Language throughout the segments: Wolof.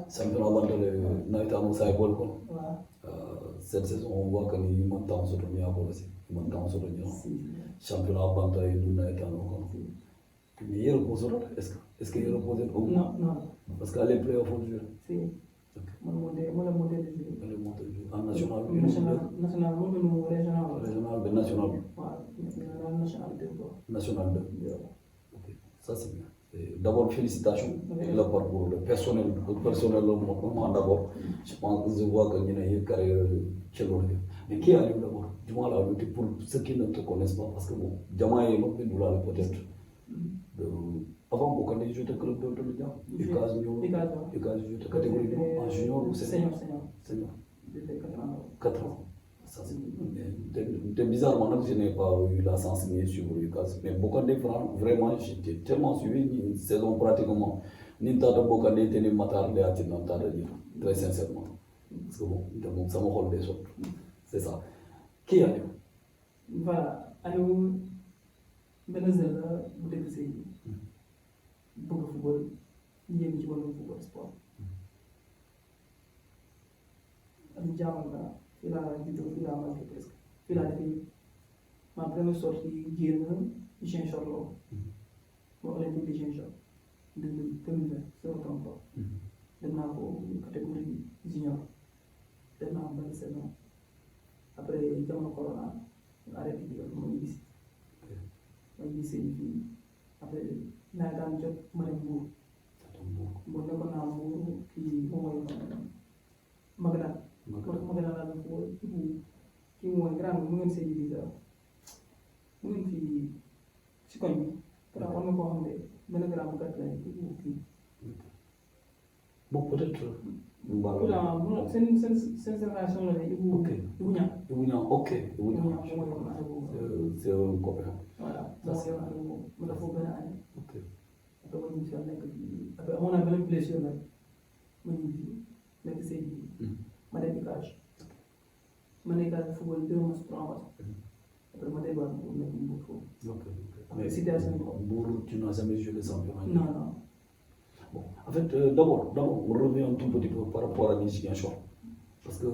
championnat bantale nawetaanu saay bool kon cette saison on voit que ni man temps soto mi yako aussi man temps soto ñoo championnat bantale du nawetaanu kon mais il repose est-ce que il repose non parce que les playoffs on joue si mon modèle de jeu le monté en national national mo no régional ben national national 2 ok ça c'est bien. Et d'abord félicitations le parcours le personnel moment d'abord je pense que je vois que ñu ne carrière ci loolu mais qui a eu d'abord du moins la lutte pour ceux qui ne te connaissent pas parce que bon jamaa yi moom bindu laa peut-être avant boo ko nee joué club de Lidia UCAS joué catégorie en junior ou senior 4 ans ça c'est bizarrement nag je n'ai pas eu la chance de suivre UCAS mais Bokandé vraiment j'étais tellement suivi une saison pratiquement ni tata Bokandé te ni Matar de ati nan tata jiitu très sincèrement parce que bon moom sama xol des autres c'est ça qui Aliou voilà Aliou benn jeune la bu dëkk Sédhiou bëgg football yéen ci wàllum football sport Aliou jaamal la fii laa juddoo fii laa màggee presque fii laa defee ma première sortie génn Ziguinchor la woon ma Olympique de Ziguinchor 2020 sama trompe dem naa ko catégorie junior dem naa benn saison après jamono corona ñu arrêté bi ma ñibbisi ma ñibbisi fii après naa daan jot ma dem Mbour nekkoon naa Mbour kii moom mooy Magadane Magadane laa dem foofu kii mooy grand mu ngeen Sédhiou bi mu ngeen fii si koñ bi pour am na koo xam ne benn grand bu gàtt la kii bon peut-être seen génération la ne Ibou Niang ok c'est un copain voilà moo yor année boobu mu def foofu benn année après ma ñibbi si nekk fii après amoon naa benn blessure nag ma ñibbi nekk Sédhiou ma dem UCAS ma nekk ak football 2 matchs 3 matchs après ma déggoo ak nekk Mbour foofu. mais situation Mbour tu n'as jamais joué le championnat. Non. Bon, en fait, d'abord, on revient un tout petit peu par rapport à Ziguinchor. Parce que,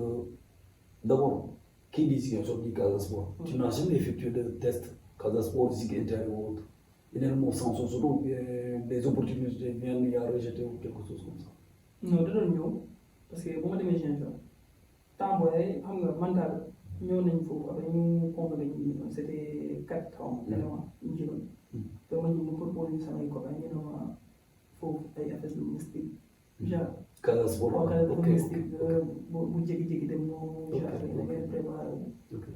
d'abord, qui dit Ziguinchor dit Casa Sport. Tu n'as jamais effectué de test Casa Sport, Ziguinchor ou autre. Finalement, sans son des opportunités viennent y a rejeté ou quelque chose comme ça. Non, de l'union, parce que bu ma demee Ziguinchor temps booy xam nga man daal ñëw nañu foofu après ñu convoqué ñu c'était 4 ans éléments ñu jëloon te ma ñu proposé samay copains ñu ne ma foofu ay affaires domestiques genre Casa Sport domestique bu jékki-jékki dem moo genre da ngay préparé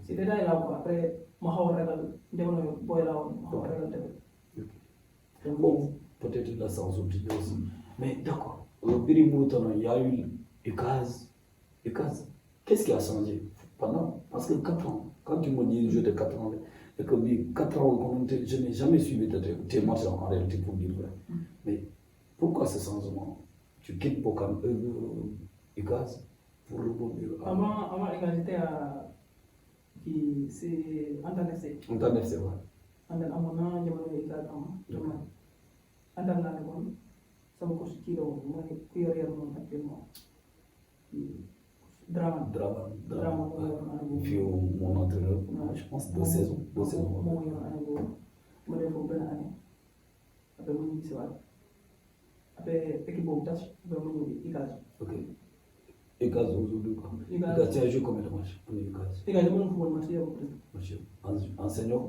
si détail laa ko après ma xaw a ragal jamono booy laa woon ma xaw a ragal tamit bon peut-être la sensibilité aussi mais d'accord biri Moutana il y a eu UCAS qu'est-ce qui a changé pendant parce que 4 ans quand tu me dis je de 4 ans et que 4 ans je n'ai jamais suivi tes matchs en réalité pour dire vrai mais pourquoi ce changement tu quittes Bokan UCAS pour rebondir avant UCAS j'étais à qui c'est Antane FC ouais Antane amoon na jamono UCAS am Antane laa nekkoon sama coach kii la woon mooy ku yor moom actuellement Draman fii mon entraîneur je pense 2 saisons moo yor année boobu ma def foofu benn année après mu ñibbi si waat après équipe boobu tas après mu ñëw UCAS ok UCAS aujourd'hui quoi UCAS tu as joué combien de matchs en UCAS UCAS dama doon football match yëpp en senior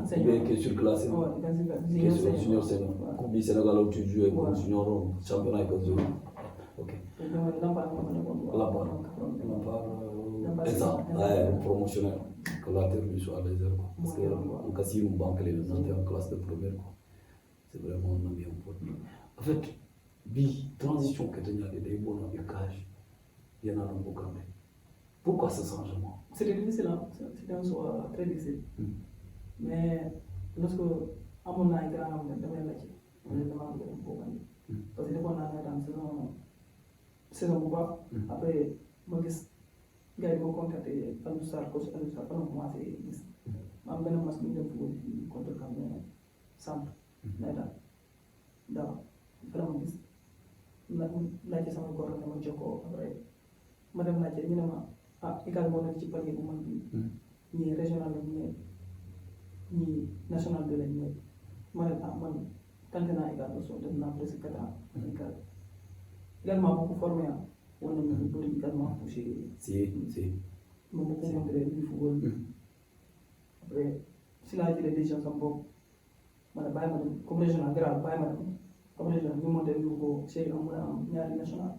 enseignant qui est surclassé junior senior coupe du Sénégal où tu jouais comme junior championnat ok promotionnel que la terre lui soit légère quoi parce que en cas si une banque les monter en classe de première quoi c'est vraiment un ami important en fait bi transition que tu as des bons UCAS il y en a un beaucoup mais pourquoi ce changement c'était difficile c'était un choix très difficile mais lorsque amoon naa ay grand am damay laajte dama bëgg dem foofu parce que defoon naa tam saison bu baax après ma gis gars yi ma contacté Aliou Sarr coach Aliou Sarr fan la commencé gis ma am benn match bu ñu dem football fii contre Cameroun centre nawetaan daaw fa la ma gis laajte sama góor ne ma jokkoo après ma dem laajte ñu ne ma ICAS moo nekk ci palier bu mag bi ñii régional lañ ñëwee ñii national bi lañ ñëwee ma ne man tante naa ICAS ba soo def naa presque 4 ans ICAS également boo ko formé war nañu ñu bëri également touché si moom bu ko montré ñu football après si laa jëlee décision sama bopp ma ne bàyyi ma dem comme régional grave bàyyi ma dem comme régional ñu monté ñu ko série am mën a am ñaari national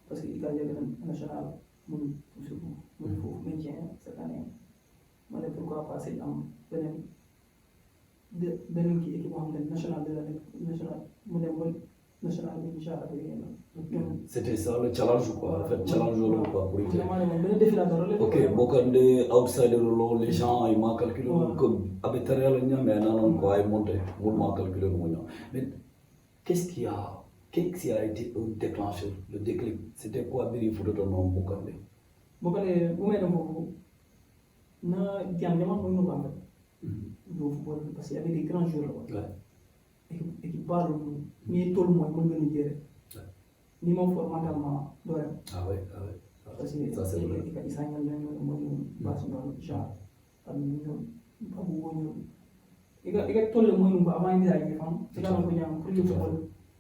parce que ICAS yegg na national mënu poussé ko mënu foofu maintien cette année ma ne pourquoi pas si am beneen kii équipe boo xam ne national de la nekk national mu dem ba national bi incha allah ñoom c'était ça le challenge quoi en fait challenge loolu quoi pour ite benn défi la doro ok bokkande outsider lo les gens ils m'ont calculé comme abitaria la ñame nanon ko ay monté mul ma calculé mo ñam mais qu'est-ce qui a été un déclencheur le déclic c'était quoi biri fu do non bokkande bu may dem foofu na jam jamono mooy nu am do football parce qu'il y avait des grands joueurs là équipe baalu ni toll mooy mën nga ni jëre ni moom for mentalement doo dem parce que ça c'est vrai isa ñal nañu mooy baasu noonu genre am ñoom abu wo ñoom iga toll mooy nu avant ngi ay fam ci la ko ñam pour ñu football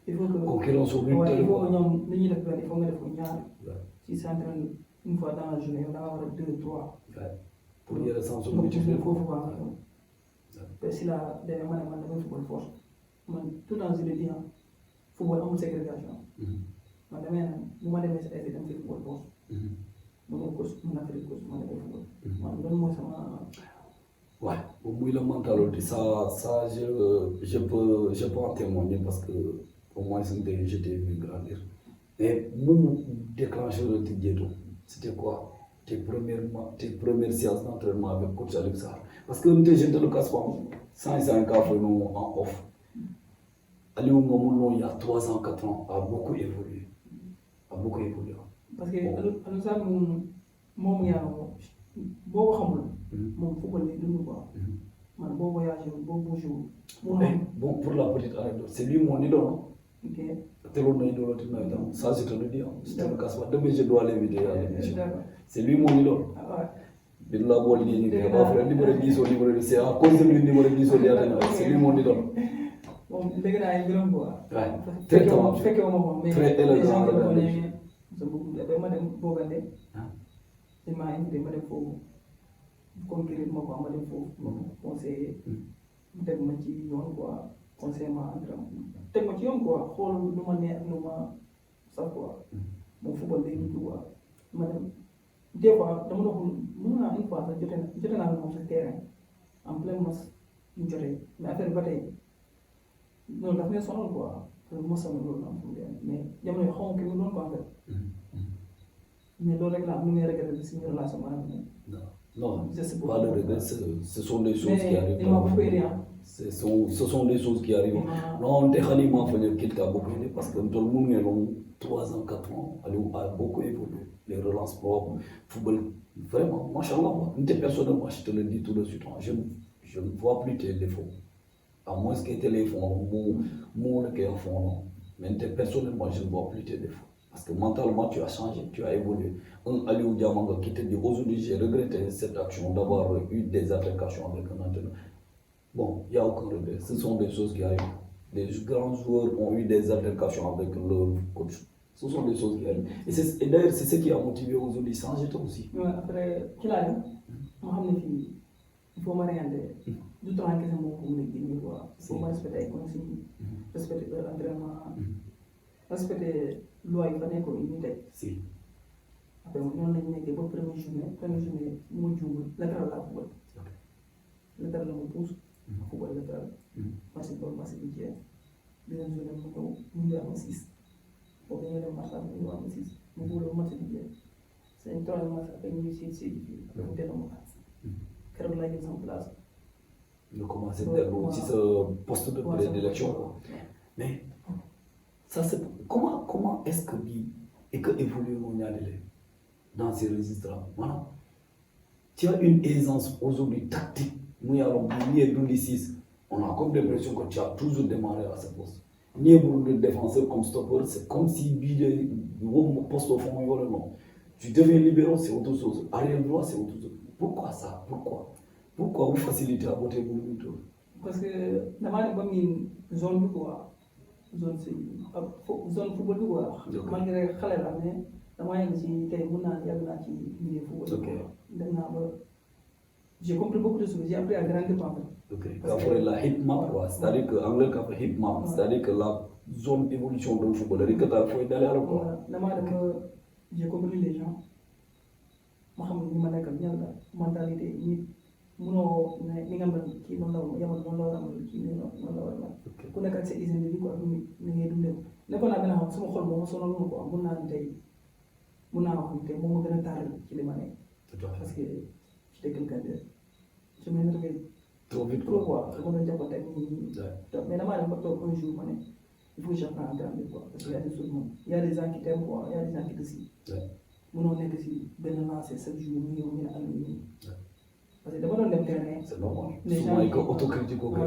il faut que concurrence au but il faut que ñoom dañuy def benn il faut nga def ko ñaar ci s'entraîne une fois dans la journée da nga war a 2 3 pour yere sans so mu ci foofu quoi te si la demee ma ne man damay football force man tout dans le dire football amul ségrégation man damay ne bu ma demee si ay dem fi football force mu ne coach mu nekk coach ma demee football man loolu mooy sama ouais muy la mentalité ça je peux en témoigner parce que au moins j'étais vu grandir mais mon déclencheur de Tidjeto c'était quoi tes premières séances d'entraînement avec coach Alex Sarr parce que je ne te le cache pas sans un cas nous en off Aliou Ngomoulo il y a 3 ans 4 ans a beaucoup évolué parce que Aliou Sarr moom yaa boo ko xamul moom football lay dund quoi man boo voyagé boo bougé bon pour la petite anecdote c'est lui mon idole ok te loolu na idole tina itam ça je te le dis je te le cache pas demain je dois l'inviter à l'émission c'est lui mon idole Billah bool ni ni ba frère numéro 10 au numéro 10 c'est à cause de lui numéro 10 au diatena c'est lui mon idole bon dégg naa ay mbiram quoi très fekke ma ko mais très élégant ma dem boogande il m'a invité ma dem foofu conquérir ma quoi ma dem foofu ma conseiller mu teg ma ci yoon quoi conseiller ma entraînement teg ma ci yoon quoi xool lu ma neex lu ma sax quoi moom football day dugg quoi ma dem des fois dama doon mën naa une fois sax jote naa moom sa terrain en plein match ñu jotee mais affaire ba tey loolu daf may sonal quoi loolu moo sonal loolu am mais jamono yi xaw ma kii mu doon ko en fait mais loolu rek la am lu may regretter suñu relation maanaam non pas le regret ce sont des choses qui arrivent ce sont des choses qui arrivent non te xali ma fa qu'il t'a beaucoup aidé parce que tout le monde est long 3 ans 4 ans Aliou a beaucoup évolué les relances propres football vraiment machallah personnellement je te le dis tout de suite je ne vois plus tes défauts à moins que tes défauts mon le cœur fond non mais personnellement je ne vois plus tes défauts parce que mentalement tu as changé tu as évolué un Aliou Diamanga qui te dit aujourd'hui j'ai regretté cette action d'avoir eu des altercations avec un entraîneur bon il n'y a aucun regret ce sont des choses qui arrivent les grands joueurs ont eu des altercations avec leur coach ce sont des choses qui arrivent et d'ailleurs c'est ce qui a motivé aujourd'hui changer toi aussi après ci laa dem ma xam ne fii il faut ma réalité du temps kese moo ko mën a génne quoi il faut ma respecter ay consignes respecter leur entraînement respecter loi yi fa nekkoon yi ñu teg si après noonu lañu nekkee ba première journée moo juumul latéral laa football latéral la mu pousse football latéral match bi jeex deuxième journée mu ñëw mu ngi am 6 boobu dañoo dem match am ñu am 6 mu wóoloo match bi jeex c'est troisième match après ñu si mu delloo ma keroog laa jël sama place nga commencé dellu ci sa poste de prédilection mais ça c'est comment est-ce que bii et que évoluer moo ñaanile dans ces registres maanaam tu as une aisance aujourd'hui tactique mu yàlla bu ñëwee dundi 6 on a comme l'impression que tu as toujours démarré à ce poste ni pour le défenseur comme stopper, c'est comme si bille poste au fond, non. Tu deviens libéral, c'est autre chose. Arrière droit, c'est autre chose. Pourquoi ça? Pourquoi vous facilitez à voter pour le tour? Parce que damaa dem ba miin zone bi quoi zone si zone football bi quoi. malgré xale la mais damaa yegg ci tey mun naa yàgg naa ci milieu football. Ok. dem naa ba j'ai compris beaucoup de choses, j'ai appris à grandir en fait. Ok. Après la hip map, quoi. C'est-à-dire que anglais ka hip map, c'est-à-dire que la zone évolution du football, c'est-à-dire que tu as fait d'aller à la quoi. Voilà damaa dem ba j'ai compris les gens ma xam ne ñi ma nekkal ñan la mentalité nit munoo ne ni nga mel kii noonu la war a yamal noonu la war a mel kii noonu la war a mel. ku nekk ak sa hygiène de vie quoi ni ngay dundee ko nekkoon naa benn xam sama xol moom ma sonal ma quoi mun naa ni tey mun naa wax ni tey moom ma gën a taaral ci li ma nekk. parce que j'étais quelqu'un de je m'énervais trop vite trop quoi dama doon jàppante ak nit ñi mais damaa dem ba toog un jour ma ne il faut que j'apprenne à grandir quoi parce que y a des choses moom y a des gens qui t'aiment quoi y a des gens qui te suivent. munoo nekk si benn lancé chaque jour ñu ñëw ñu ne am nañu parce que dama doon dem terrain. c'est normal. les souvent gens que autocritique ko koy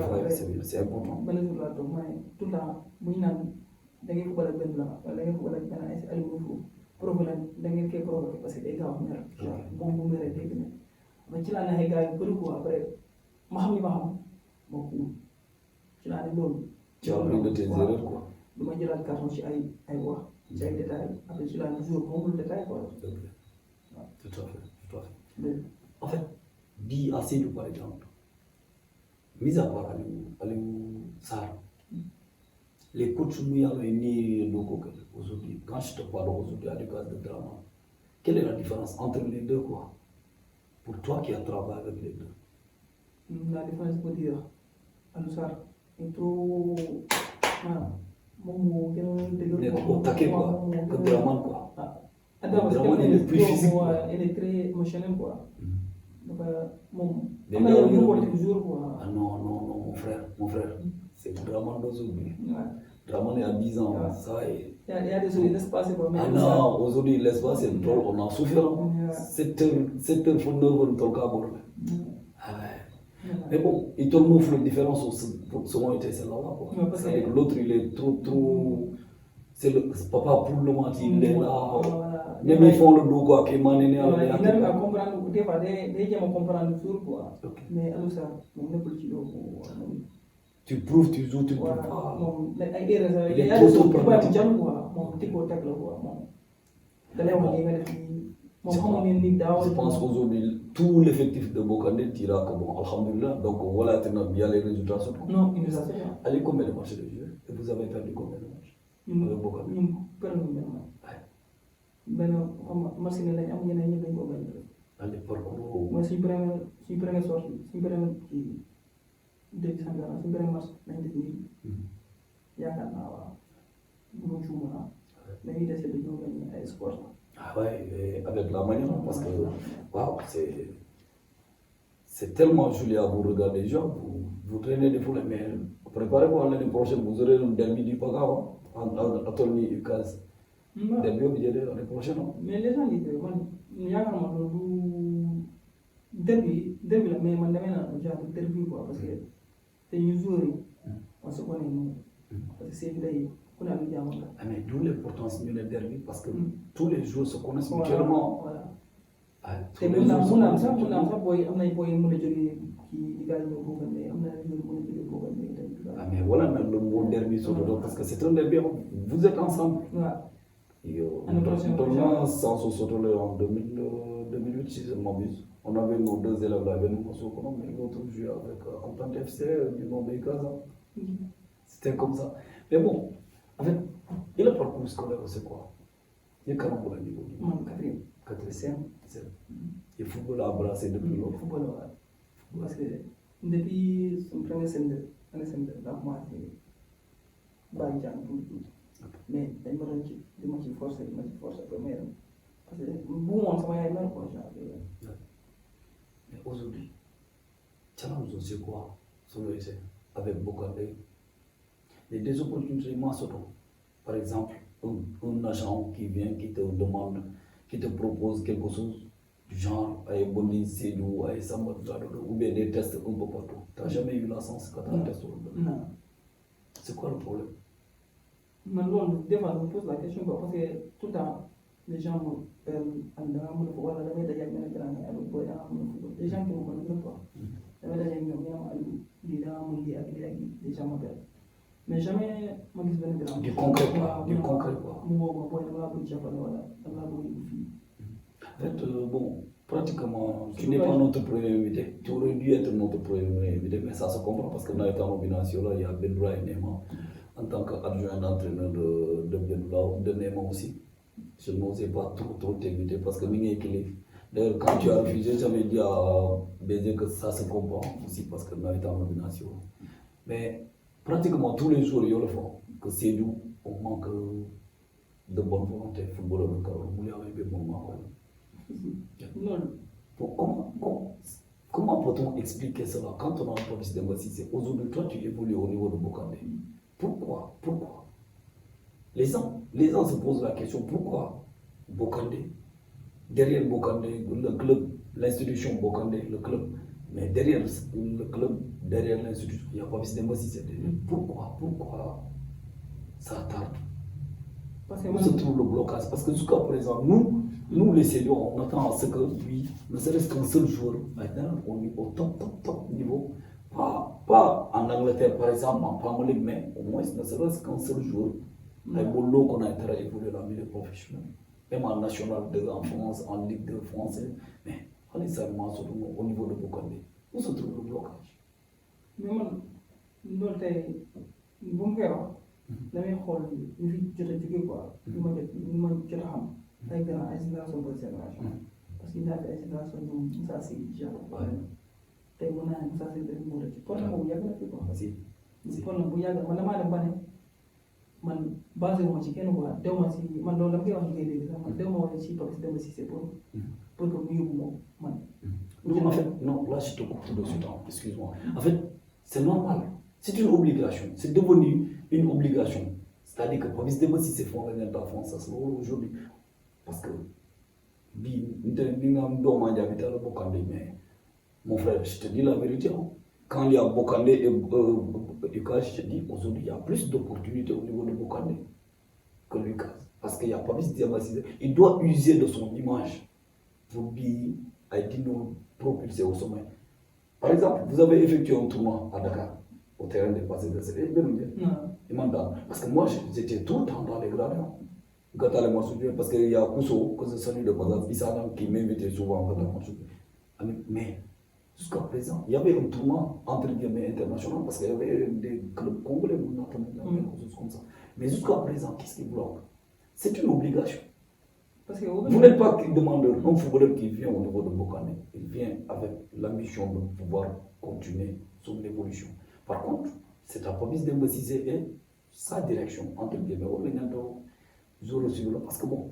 c'est important. benn jour laa toog ma ne tout le temps bu ñu naan da ngeen football ak benn blanc wala da ngeen football ak benn ay Aliou Fou problème da ngeen koy provoqué parce que day gaaw a mer. moom bu meree dégg na mais ci laa neexee gars yi bëri quoi après ma xam li ma xam ma kuul ci laa ne loolu. tu as appris de tes erreurs quoi. du ma jëlaat carton ci ay wax ci ay détails après ci laa ne jour moomul détail quoi. Tout à fait. En fait, dit assez par exemple, mis à part Aliou Sarr, les coachs nous y ont ni aujourd'hui, quand je te parle aujourd'hui à l'école de drama, quelle est la différence entre les deux quoi? Pour toi qui as travaillé avec les deux. La différence pour dire, Aliou Sarr est trop. Moom moo gën a dëgër. nekk au taquet quoi, que Dramane quoi. Dramane il est plus physique quoi. Il est très émotionnel quoi. dafa moom. am na yow ñu toujours quoi. Ah non, mon frère. C'est Dramane d'aujourd'hui. Dramane a 10 ans, ça est. Il y a des choses qui laissent passer quoi. Ah non, aujourd'hui, il laisse passer, on a souffert. 7 heures, faut 9 heures, on a abordé. Mais bon, il tourne ouf la différence selon été celle-là. C'est-à-dire que l'autre, il est trop. C'est le papa pour le mentir, il est là. Même ils font le dos quoi, qui m'a né. Il arrive à comprendre, des fois, des gens comprendre toujours quoi. Mais alors ça, on n'est plus kilo. Tu prouves, tu joues, tu ne prouves pas. Il y a des choses qui peuvent être quoi. Mon petit côté là quoi. Je pense qu'aujourd'hui, tout l'effectif de Bokandé dira que bon, alhamdoulilah, donc voilà, tu as bien les résultats. Non, il nous a fait. Allez, combien de matchs de jeu? Et vous avez perdu combien de matchs? Avec Bokandé? Nous perdons bien. Ben, match ni lañ am ñeneen ñi dañ ko bañ. À l'époque, mooy suñu première sortie suñu première kii début championnat suñu première match nañ def nii. yaakaar naa waaw bu ma juum naa dañuy dese de ñëw gañ ay sport. Ah ouais, avec la manière, parce que wow, c'est tellement joli à vous regarder les gens, vous traînez des foules, mais préparez-vous l'année prochaine, vous aurez un derby du Pagao, à Tony Ukaz. Derby bi jëlee l'année prochaine. Mais les gens disent que man yaakaar naa du derby la mais man damay naan genre derby quoi parce que te ñu joueurs yi on se connaît nous parce que c'est day ku ne am jàmm la. Mais d'où l'importance ñu ne derby parce que tous les joueurs se connaissent mutuellement. Voilà. Tous les joueurs se connaissent mun naa am sax booy am nañ booy mën a jógee kii di gars yi ñëw boobu mais am na joueurs mën a jógee boobu mais tamit. Mais voilà le mot derby surtout parce que c'est un derby vous êtes ensemble. Tournoi sans se sauter en 2008 si je ne m'abuse. On avait nos deux élèves là avec nous, mais l'autre jouait avec Entente FC, du nom de Ikaza. C'était comme ça. Mais bon, en fait, et le parcours scolaire, c'est quoi? Il y a 40 ans au niveau. Quatrième. Et le football a embrassé depuis lors. Football, parce que depuis son premier scène, la moi, c'est mais dañ ma doon ci di ma ci forcer première parce que bu moom sama yaay mel quoi genre. Mais aujourd'hui challenge c'est quoi selon essai avec Bokandé les deux opportunités par exemple un agent qui vient qui te demande qui te propose quelque chose du genre ay Boni Sédou ay Samba ou bien des tests un peu partout t'as jamais eu la chance quand t'as un test? Non. C'est quoi le problème? Maintenant, des fois, je me pose la question quoi, parce que tout le temps, les gens me voilà, les gens qui me connaissent même pas. Les gens m'appellent. Mais jamais, moi, je vais du concret quoi. En fait, bon, pratiquement, tu n'es pas notre premier invité. Tu aurais dû être notre premier invité, mais ça se comprend parce que dans l'état nomination, là, il y a Benoît et Néma en tant qu'adjoint d'entraîneur de Néma aussi. Je n'osais pas trop t'inviter parce que Mingé Kili. D'ailleurs, quand tu as refusé, j'avais dit à BD que ça se comprend aussi parce que dans l'état nomination. Mais pratiquement tous les jours, ils le font. Que c'est nous, on manque de bonne volonté. Footballeur de Carole, vous l'avez vu, mon maman. Comment peut-on expliquer cela quand on a un police de aujourd'hui, toi, tu évolues au niveau de Bokandé. Pourquoi les gens se posent la question, pourquoi Bokandé? Derrière Bokandé, le club, l'institution Bokandé, le club, mais derrière le club, derrière l'institution, il n'y a pas de pourquoi ça tarde? Où se trouve le blocage? Parce que jusqu'à présent, nous les seniors, on attend à ce que lui, ne serait-ce qu'un seul joueur, maintenant, on est au top niveau. Pas en Angleterre, par exemple, en Premier League, mais au moins, ne serait-ce qu'un seul joueur. Les boulots qu'on a intérêt à évoluer dans le milieu professionnel. Même en National 2 en France, en Ligue 2 française, mais on est seulement au niveau de Bokandé. Où se trouve le blocage? Mais moi, loolu tey bu ma koy wax damay xool ñu fi jot a jóge quoi ñu ma jot a xam ay génération de génération parce que ñaata ay génération ñoom Moussa Sy Jean tey mën naa ne Moussa Sy def moo ci problème boobu yàgg na fi quoi problème bu yàgg man damaa dem ba ne man basé wu ma ci kenn quoi dew ma si man loolu dama koy wax liggéey léegi sax man dew ma woon si Papis Demba Cissé pour que mu yóbbu moom man non en fait non là je te coupe tout de suite excuse-moi en fait c'est normal c'est une obligation c'est devenu une obligation c'est-à-dire que Papis Demba Cissé font rien en France ça se voit aujourd'hui parce que bi nga am dooma jabital Bokandé mais mon frère je te dis la vérité quand il y a Bokandé et Lucas, je te dis, aujourd'hui, il y a plus d'opportunités au niveau de Bokandé que Lucas. Parce qu'il n'y a pas plus de il doit user de son image pour lui nous propulser au sommet. Par exemple, vous avez effectué un tournoi à Dakar, au terrain des passés de CD. Parce que moi, j'étais tout le temps dans les gradins. Parce qu'il y a Kousso, que c'est celui de Bazar, Issa qui m'invitait souvent. Mais jusqu'à présent, il y avait un tournoi entre guillemets international parce qu'il y avait des clubs congolais, comme ça. Mais jusqu'à présent, qu'est-ce qui bloque? C'est une obligation. Parce que vous n'êtes pas demandeur, un footballeur qui vient au niveau de Bokandé, il vient avec l'ambition de pouvoir continuer son évolution. Par contre, c'est à Papis Demba Cissé et sa direction, entre guillemets, parce que bon,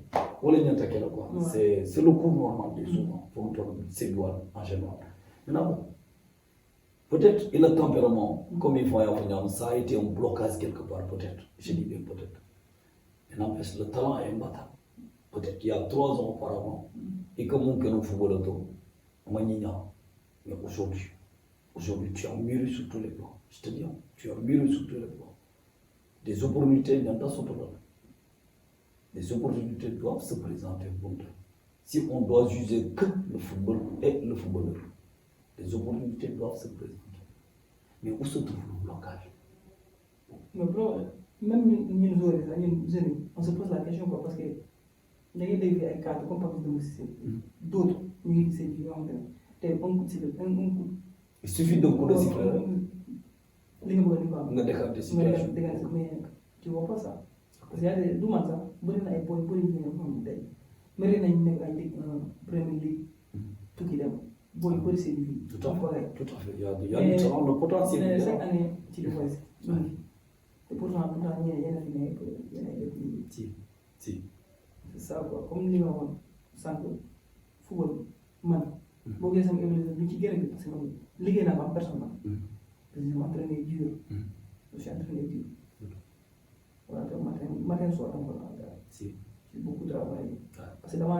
c'est le cours normal des souvent, pour ces douanes en général. Maintenant, peut-être et le tempérament, comme il faut y avoir, ça a été un blocage quelque part, peut-être. Je dis bien peut-être. Maintenant, le talent est imbattable. Peut-être qu'il y a 3 ans auparavant, et que mon football mais aujourd'hui, tu as mûri sur tous les plans. Je te dis, tu as mûri sur tous les plans. Des opportunités, il y en a sur le plan. Les opportunités doivent se présenter pour nous. Si on doit juger que le football et le footballeur, les opportunités doivent se présenter. Mais où se trouve le blocage? Mais bro, même nous on se pose la question quoi, parce que les gars des cas comme Papis Demba Cissé, d'autres, nous c'est différent. Il suffit d'un coup de sifflet. Tu vois pas ça? Parce qu'il y a des deux matchs, il Premier League, tout qui est bon, il faut essayer de vivre. Tout à fait. Il y a du talent, le potentiel. Mais chaque année, tu le vois. Et pourtant, il y a des Si. C'est ça, quoi. Comme les gens, ça, football, man. Bon, il y a des gens qui gagnent parce que les gars n'ont pas personne. Je suis entraîné dur. Voilà, matin soir, c'est beaucoup de travail. Parce que d'abord,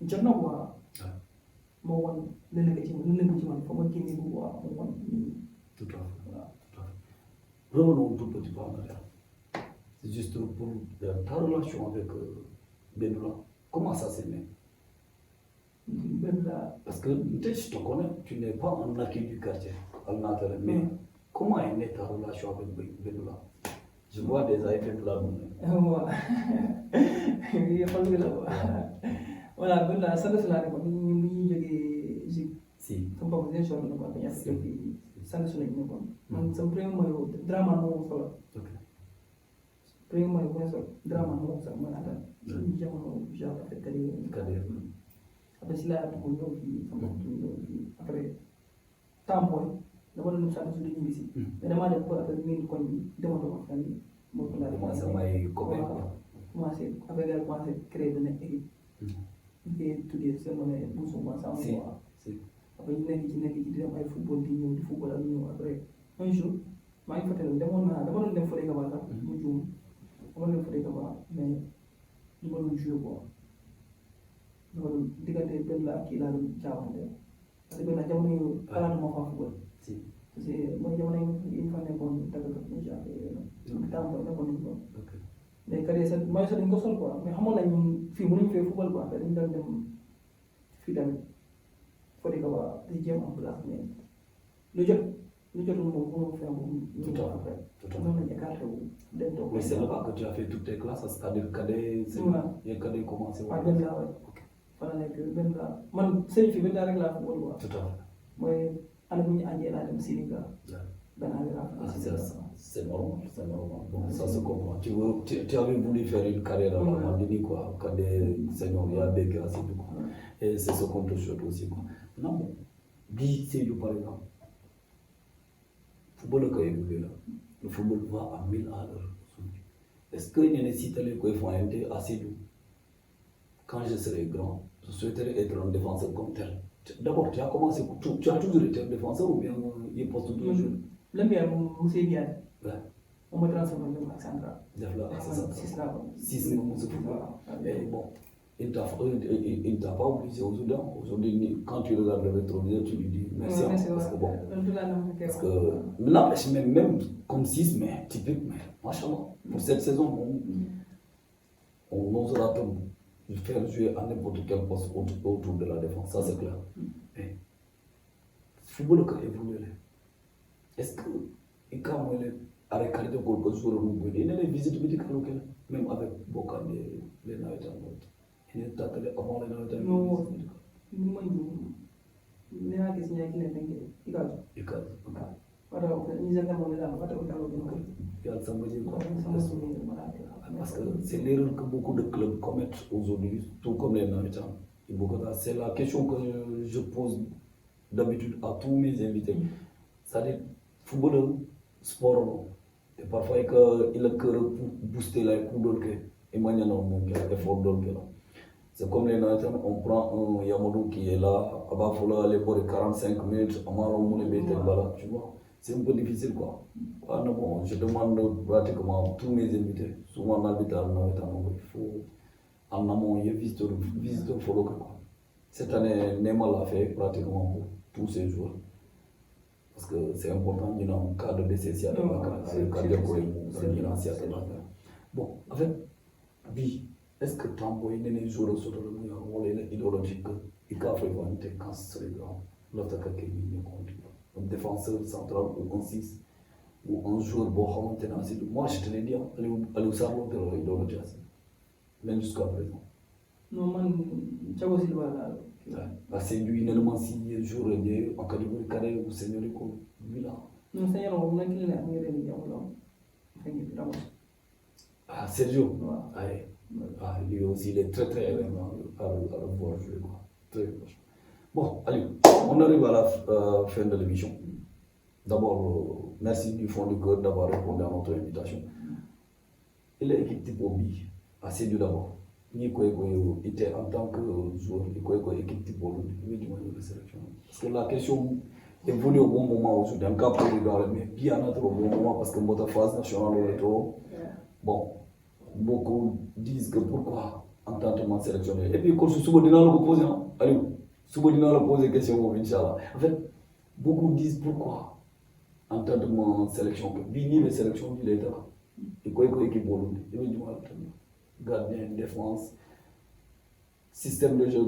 je ne vois pas. Moi, le négatif, il faut que je Tout à fait. Revenons tout petit peu en arrière. Juste pour ta relation avec Benoula, comment ça s'est né? Parce que je te connais, tu n'es pas un acquis du quartier, mais comment est née ta relation avec Benoula? Je vois déjà effets de la monnaie. Voilà, Benoula, ça c'est la réponse. Si. Comme pas vous sur le quoi, il y a ça sur le quoi. Man, ça premier moi drama no solo. OK. Premier moi drama no ça moi là. Jamono genre fait carrière. Après si là pour nous qui après temps boy dama doon sant suñu ñibbi si mais dama dem ko après miin koñ bi dama doon famille moo ko laa commencé may commencé avec elle commencé créer benn équipe ñu tuddee seen monnaie bu souvent ça après ñu nekk ci di dem ay football di ñëw di football ak ñëw après un jour maa ngi fàttali dama doon dem Fodé Gaba sax mu juum dama doon dem Fodé Gaba mais du ma doon joué quoi dama doon diggante benn la kii laa doon jaawante parce que benn jamono yu xalaat moo faa football parce que mooy jamono yi fa nekkoon dëgg déjà temps booy nekkoon nañu ko mais carrière sax mooy sax dañu ko sol quoi mais xamoon nañu fii mënuñu fee football quoi dañu doon dem fii tamit Fodé Gaba di jéem en place mais lu jotul moom mënoo faire moom. Tout à fait. noonu lañu écarté wu dem toog. Mais c'est là-bas que tu as fait toutes tes classes, c'est-à-dire cadet, il y a cadet commencé. waaw benn laa waay. fa la nekk benn laa man sëñ fi benn laa rek laa football quoi. Tout à fait. mooy année bu ñu àggee laa dem Sénégal. benn année laa c'est normal, c'est normal. Bon, ça se comprend. Tu avais voulu faire une carrière à la Mandini, quoi, cadet, senior, il y a des gars, c'est tout. Et c'est ce qu'on te souhaite aussi, quoi. Non, dis, c'est du par exemple. Le football a évolué là. Le football va à 1000 à l'heure. Est-ce qu'il y a des sites qui font assez doux? Quand je serai grand, je souhaiterais être un défenseur comme tel. D'abord, tu as commencé, tu as toujours été un défenseur ou bien il poste de jeu? L'homme bien, c'est bien. Ouais. On me transforme en central. Six mais bon, il ne t'a pas obligé aujourd'hui. Aujourd'hui, quand tu regardes le rétroviseur, tu lui dis merci. Parce que bon, parce que même comme 6, mais typique, mais machallah, pour cette saison, on osera faire jouer à n'importe quel poste autour de la défense, ça c'est clair. Mais le football a évolué. Est-ce que il quand même avec qualité de joueur il y a des visites médicales même avec beaucoup de navetans il y a des avant les navetans non il y a des signes qui ne sont pas ikaz voilà ils ont demandé là pas parce que c'est l'erreur que beaucoup de clubs commettent aujourd'hui tout comme les navetans c'est la question que je pose d'habitude à tous mes invités c'est-à-dire footballeur sport et parfois il a que booster la coups d'orgue et maintenant on effort d'orgue. C'est comme les navetans, on prend un Yamadou qui est là, à Bafoula, aller pour les 45 minutes, à Maron, tu vois. C'est un peu difficile quoi. Ah, non, bon, je demande pratiquement tous mes invités, souvent dans l'habitat, il faut en amont, il y a visiteur follow quoi. Cette année, Neymar l'a fait pratiquement pour tous ces jours. Parce que c'est important, il y a un cas de décès, il y a bon, en fait, oui, est-ce que Tamboy n'est pas joueur sur le monde idéologique il a fait une quand c'est grand, l'autre qui est un défenseur central ou un 6 ou un joueur bon, moi je te l'ai dit, allez savoir de l'idéologie, même jusqu'à présent. Non, man, Thiago Silva là. C'est lui, énormément si jour en catégorie carré ou senior, lui là. Non, senior, on a qu'il est ah, Sergio, ah, lui aussi, il est très très élément à le voir jouer. Très proche. Bon, allez, on arrive à la fin de l'émission. D'abord, merci du fond du cœur d'avoir répondu à notre invitation. Et l'équipe type Obi, assez dur d'abord. Il était en tant que joueur, il équipe type Obi, de sélection. Parce que la question est venue au bon moment aujourd'hui, en cas pour le mais bien au bon moment parce que notre phase nationale est trop. Bon, beaucoup disent que pourquoi en tant que sélectionné. Et puis, quand je suis souvent dans le poser, allez, souvent dans le poser question, Inch'Allah. En fait, beaucoup disent pourquoi en tant que sélection, Bini, les sélections, il est là. Et quoi équipe Burundi. Gardien, défense, système de jeu,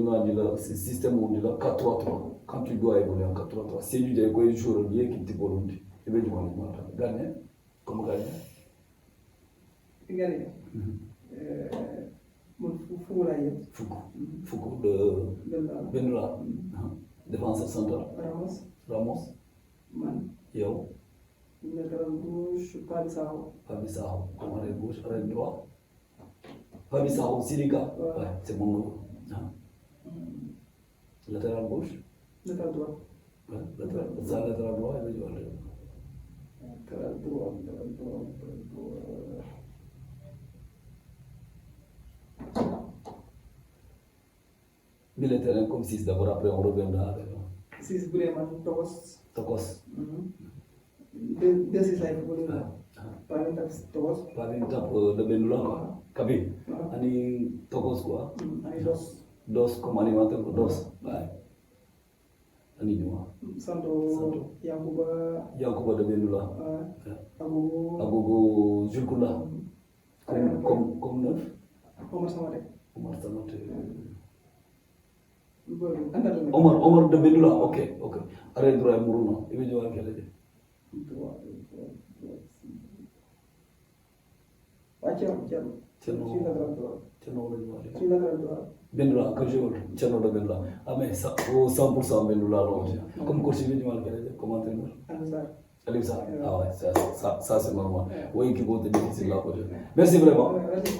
système où on dit là 4-3-3. Quand tu dois évoluer en 4-3-3, c'est du joueur de l'équipe de Burundi. Et bien, gardien, comme gardien. Gardien. Foucault de Benula. Défenseur central. Ramos. Man. Yo. Latéral gauche, Pabissao. Comme arrière gauche, arrière droit. Pabissao, Silica. Ouais, c'est mon nom. Latéral gauche. Latéral droit. Ouais, latéral droit, il veut jouer. Latéral droit. Milieu de terrain comme 6 d'abord, après on reviendra avec 6 Bouleman, Tokos. Deux 6 là, il faut le Pas une tape Tokos. Pas une tape de Benula. Kabi. Ani Tokos quoi. Ani Dos. Dos comme animateur, Dos. Ouais. Ani Duma. Santo Yankuba de Benula. Agogo Julkunda. Comme neuf. Omar Samate. Omar de Benula, ok. Arrête droit Mourouna. Il veut jouer à quel âge? Benula, que je veux. Tcherno de Benula. Ah, mais ça, au 100% Benula, comme coach, il veut jouer à quel âge? Comme entraîneur? Alexandre. Ah ouais, ça c'est normal. Oui, qui vont te difficile là. Merci vraiment.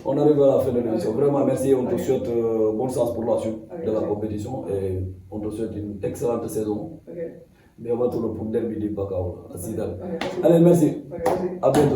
On arrive à la fin de l'émission. Vraiment, merci. On te souhaite bon sens pour la suite de la compétition et on te souhaite une excellente saison. Mais on va tourner pour le derby du Bakao à Zidane. Allez, merci. À bientôt.